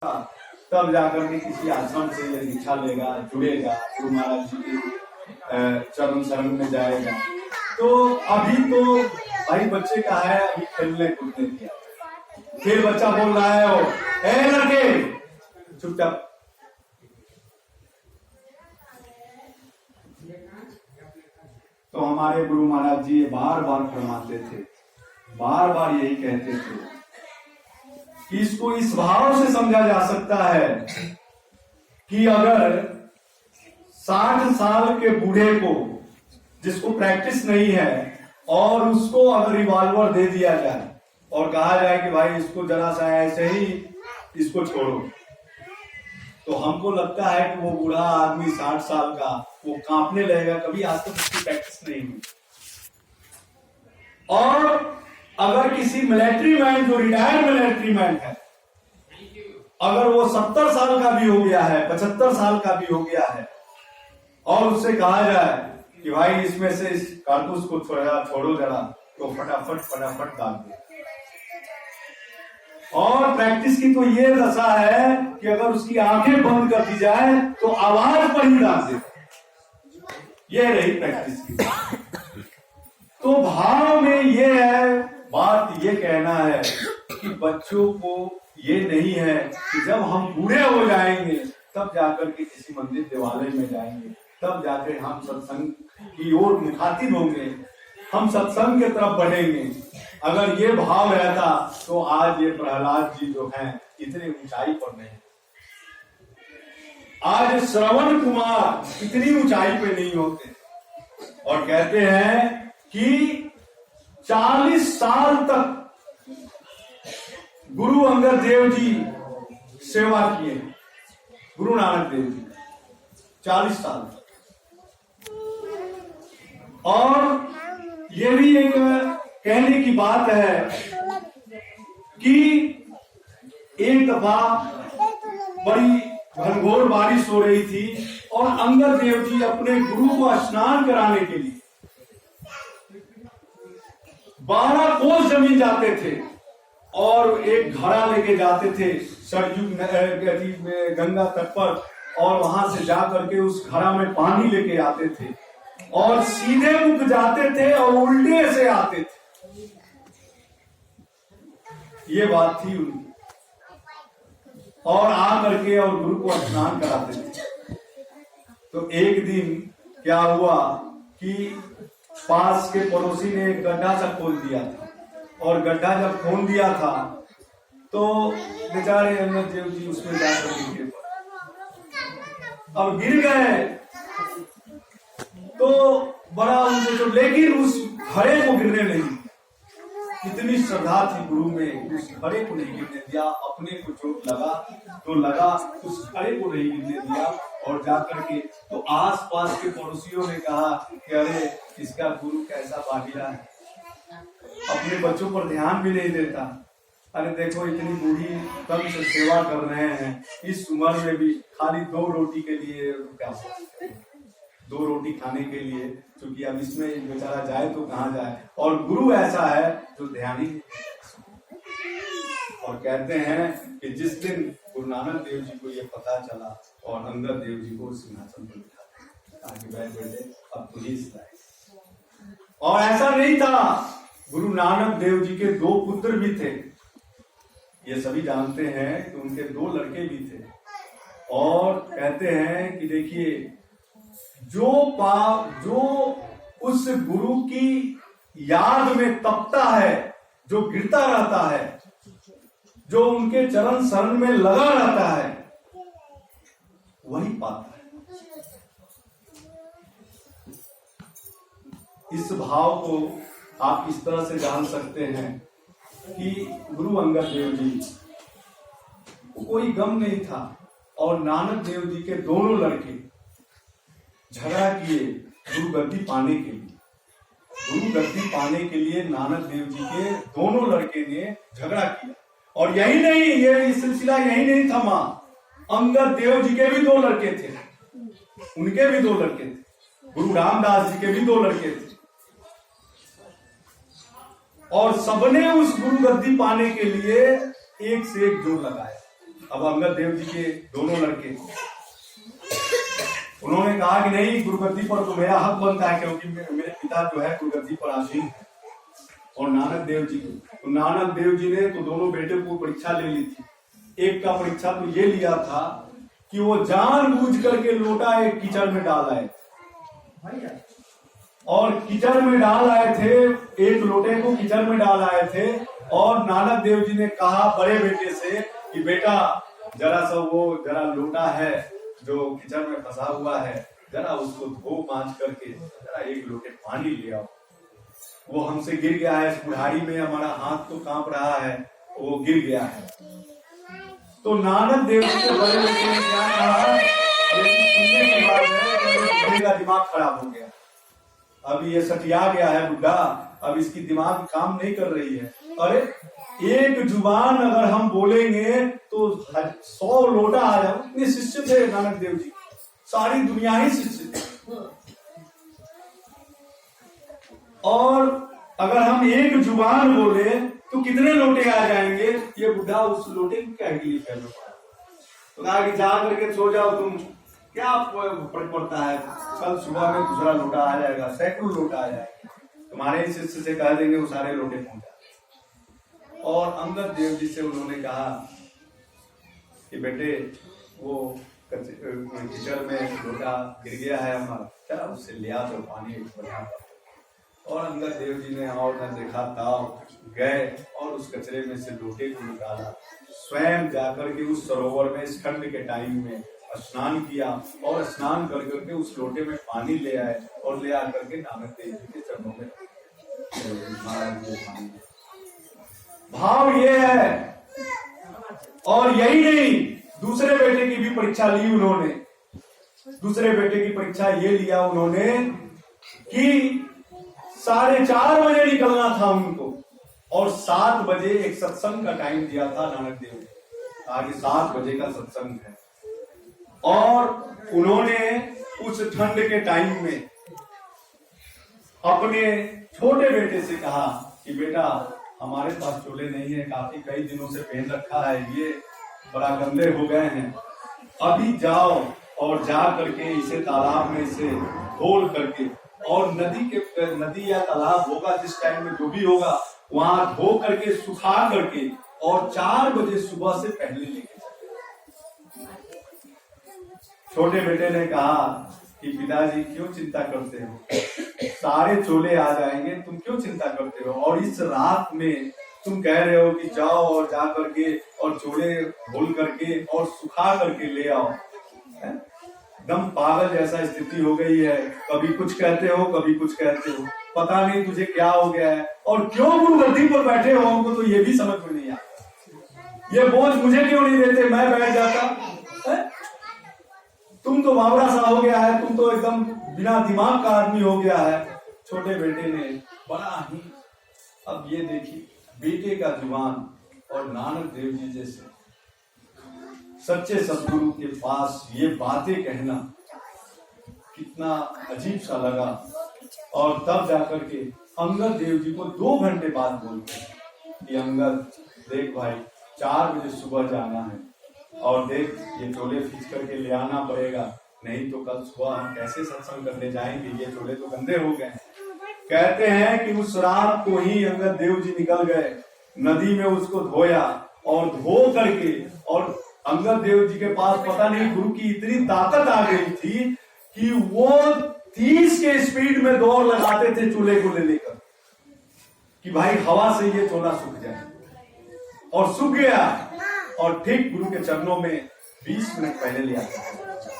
तब जाकर के किसी आश्रम से ये दीक्षा लेगा, जुड़ेगा, गुरु महाराज जी के चरण शरण में जाएगा। तो अभी तो भाई बच्चे का है, अभी खेलने कूदने दिया। फिर बच्चा बोल रहा है, वो ए लड़के चुपचाप। तो हमारे गुरु महाराज जी बार बार फरमाते थे, बार बार यही कहते थे कि इसको इस भाव से समझा जा सकता है कि अगर 60 साल के बूढ़े को, जिसको प्रैक्टिस नहीं है, और उसको अगर रिवॉल्वर दे दिया जाए और कहा जाए कि भाई इसको जरा सा ऐसे ही इसको छोड़ो, तो हमको लगता है कि वो बूढ़ा आदमी 60 साल का वो कांपने लगेगा। कभी आज तक उसकी प्रैक्टिस नहीं हुई। और अगर किसी मिलिट्री मैन, जो रिटायर्ड मिलिट्री मैन है, अगर वो 70 साल का भी हो गया है, 75 साल का भी हो गया है, और उससे कहा जाए कि भाई इसमें से इस कारतूस को छोड़ो जरा, तो फटाफट डाल दे। और प्रैक्टिस की तो ये दशा है कि अगर उसकी आंखें बंद कर दी जाए तो आवाज पर ही डाल दे। ये रही प्रैक्टिस की। तो भाव में ये है, बात ये कहना है कि बच्चों को ये नहीं है कि जब हम बूढ़े हो जाएंगे तब जाकर के किसी मंदिर देवालय में जाएंगे, तब जाकर हम सत्संग की ओर मुखातिब होंगे, हम सत्संग की तरफ बढ़ेंगे। अगर ये भाव रहता तो आज ये प्रहलाद जी जो हैं इतने ऊंचाई पर नहीं, आज श्रवण कुमार इतनी ऊंचाई पे नहीं होते। और कहते हैं कि 40 साल तक गुरु अंगद देव जी सेवा किए, गुरु नानक देव जी 40 साल तक। और ये भी एक कहने की बात है कि एक दफा बड़ी घनघोर बारिश हो रही थी और अंगद देव जी अपने गुरु को स्नान कराने के लिए 12 कोस जमीन जाते थे और एक घड़ा लेके जाते थे सरयू में गंगा तट पर, और वहां से जाकर के उस घड़ा में पानी लेके आते थे और सीधे मुख जाते थे और उल्टे से आते थे। ये बात थी उनकी। और आ करके और गुरु को स्नान कराते थे। तो एक दिन क्या हुआ कि पास के पड़ोसी ने एक गड्ढा सा खोल दिया था, और गड्ढा जब खोल दिया था तो बेचारे अंगद देव जी उसमें जाकर गिर गए। अब गिर गए तो बड़ा उनको तो, लेकिन उस घड़े को गिरने नहीं, इतनी श्रद्धा थी गुरु में, उस घड़े को नहीं गिरने दिया। अपने को चोट लगा तो लगा, उस घड़े को नहीं गिरने दिया। और जाकर के तो आस पास के पड़ोसियों ने कहा कि अरे इसका गुरु कैसा बागिला है, अपने बच्चों पर ध्यान भी नहीं देता। अरे देखो इतनी बूढ़ी कब से सेवा कर रहे हैं, इस उम्र में भी खाली 2 रोटी के लिए, क्या 2 रोटी खाने के लिए, क्योंकि अब इसमें बेचारा जाए तो कहाँ जाए। और गुरु ऐसा है जो ध्यान ही। और कहते हैं कि जिस दिन गुरु नानक देव जी को ये पता चला और अंगद देव जी को सिंहासन पर बिठा ताकि बैठ बैठे अब तुझी सिखाए। और ऐसा नहीं था, गुरु नानक देव जी के 2 पुत्र भी थे, ये सभी जानते हैं कि उनके 2 लड़के भी थे। और कहते हैं कि देखिए जो उस गुरु की याद में तपता है, जो गिरता रहता है, जो उनके चरण शरण में लगा रहता है, वही पाता है। इस भाव को आप इस तरह से जान सकते हैं कि गुरु अंगद देव जी को कोई गम नहीं था, और नानक देव जी के दोनों लड़के झगड़ा किए गुरु गद्दी पाने के लिए। गुरु गद्दी पाने के लिए नानक देव जी के दोनों लड़के ने झगड़ा किया। और यही नहीं, ये सिलसिला यही नहीं थमा, अंगद देव जी के भी 2 लड़के थे, उनके भी 2 लड़के थे, गुरु रामदास जी के भी 2 लड़के थे। और सबने उस गुरु गद्दी पाने के लिए एक से एक जोर लगाया। अब अंगद देव जी के दोनों लड़के, उन्होंने कहा कि नहीं, गुरुगद्दी पर तो मेरा हक बनता है, क्योंकि मेरे पिता जो है गुरुगद्दी पर आसीन है, और नानक देव जी को। तो नानक देव जी ने तो दोनों बेटे को परीक्षा ले ली थी। एक का परीक्षा तो ये लिया था कि वो जानबूझ करके लोटा एक कीचड़ में डाल आए, और कीचड़ में डाल आए थे, एक लोटे को कीचड़ में डाल आए थे, और नानक देव जी ने कहा बड़े बेटे से कि बेटा जरा लोटा है जो कीचड़ में फंसा हुआ है, जरा उसको धो मांझ करके जरा एक लोटे पानी ले आओ। वो हमसे गिर गया है इस बुढ़ारी में, हमारा हाथ तो कांप रहा है, वो गिर गया है। तो नानक देव जी के बड़े बेटे ने क्या कहा, सुनने की बात है, मेरा दिमाग खराब हो गया, अब ये सटिया गया है बुढ़ा, अब इसकी दिमाग काम नहीं कर रही है। अरे एक जुबान अगर हम बोलेंगे तो 100 लोटा आ जाए। इतने शिष्य थे नानक देव जी, सारी दुनिया ही शिष्य थे, और अगर हम एक जुबान बोले तो कितने लोटे आ जाएंगे। ये बुढ़ा उस लोटे को क्या लिए कर तो कहा कि जा करके सो जाओ तुम, क्या फर्क पड़ता है, कल सुबह में दूसरा लोटा आ जाएगा, सैकड़ों लोटा आ जाएगा, तुम्हारे ही शिष्य से कह देंगे वो सारे लोटे पहुंचा। और अंगद देव जी से उन्होंने कहा कि बेटे वो कीचड़ में लोटा गिर गया है हमारा, चला उससे लिया तो पानी बढ़िया। और अंगद देव जी ने और न देखा ताव गए और उस कचरे में से लोटे को निकाला, स्वयं जाकर के उस सरोवर में इस ठंड के टाइम में स्नान किया, और स्नान कर करके उस लोटे में पानी ले आए, और ले आकर के नानक देव जी के चरणों में पानी। भाव ये है। और यही नहीं, दूसरे बेटे की भी परीक्षा ली उन्होंने। दूसरे बेटे की परीक्षा ये लिया उन्होंने कि 4:30 बजे निकलना था उनको, और 7 बजे एक सत्संग का टाइम दिया था नानक देव ने, आगे 7 बजे का सत्संग है। और उन्होंने उस ठंड के टाइम में अपने छोटे बेटे से कहा कि बेटा हमारे पास चोले नहीं है, काफी कई दिनों से पहन रखा है, ये बड़ा गंदे हो गए हैं, अभी जाओ और जा करके इसे तालाब में इसे खोल करके, और नदी या तालाब होगा जिस टाइम में जो भी होगा, वहां धो करके सुखा करके, और 4 बजे सुबह से पहले लेके चले। छोटे बेटे ने कहा कि पिताजी क्यों चिंता करते हो, सारे चोले आ जाएंगे, तुम क्यों चिंता करते हो, और इस रात में तुम कह रहे हो कि जाओ और जा करके और चोले धोल करके और सुखा करके ले आओ। एकदम पागल जैसा स्थिति हो गई है, कभी कुछ कहते हो कभी कुछ कहते हो, पता नहीं तुझे क्या हो गया है, और क्यों गुरुगद्दी पर बैठे हो, हमको तो ये भी समझ में नहीं आता। ये बोझ मुझे क्यों नहीं देते, मैं बैठ जाता है? तुम तो बावरा सा हो गया है, तुम तो एकदम बिना दिमाग का आदमी हो गया है। छोटे बेटे ने बड़ा ही, अब ये देखिए बेटे का जुबान, और नानक देव जी जैसे सच्चे सदगुरु के पास ये बातें कहना कितना अजीब सा लगा। और तब जाकर के अंगद देव जी को 2 घंटे बाद बोलते कि अंगद देख भाई 4 बजे सुबह जाना है, और देख ये चोले खींच करके ले आना पड़ेगा, नहीं तो कल सुबह हम कैसे सत्संग करने जाएंगे, ये चोले तो गंदे हो गए हैं। कहते हैं कि उस रात को ही अंगद देव जी निकल गए, नदी में उसको धोया, और धो करके, और अंगद देव जी के पास पता नहीं गुरु की इतनी ताकत आ गई थी कि वो 30 के स्पीड में दौड़ लगाते थे चूल्हे को ले लेकर कि भाई हवा से ये चोला सूख जाए, और सूख गया, और ठीक गुरु के चरणों में 20 मिनट पहले ले आता।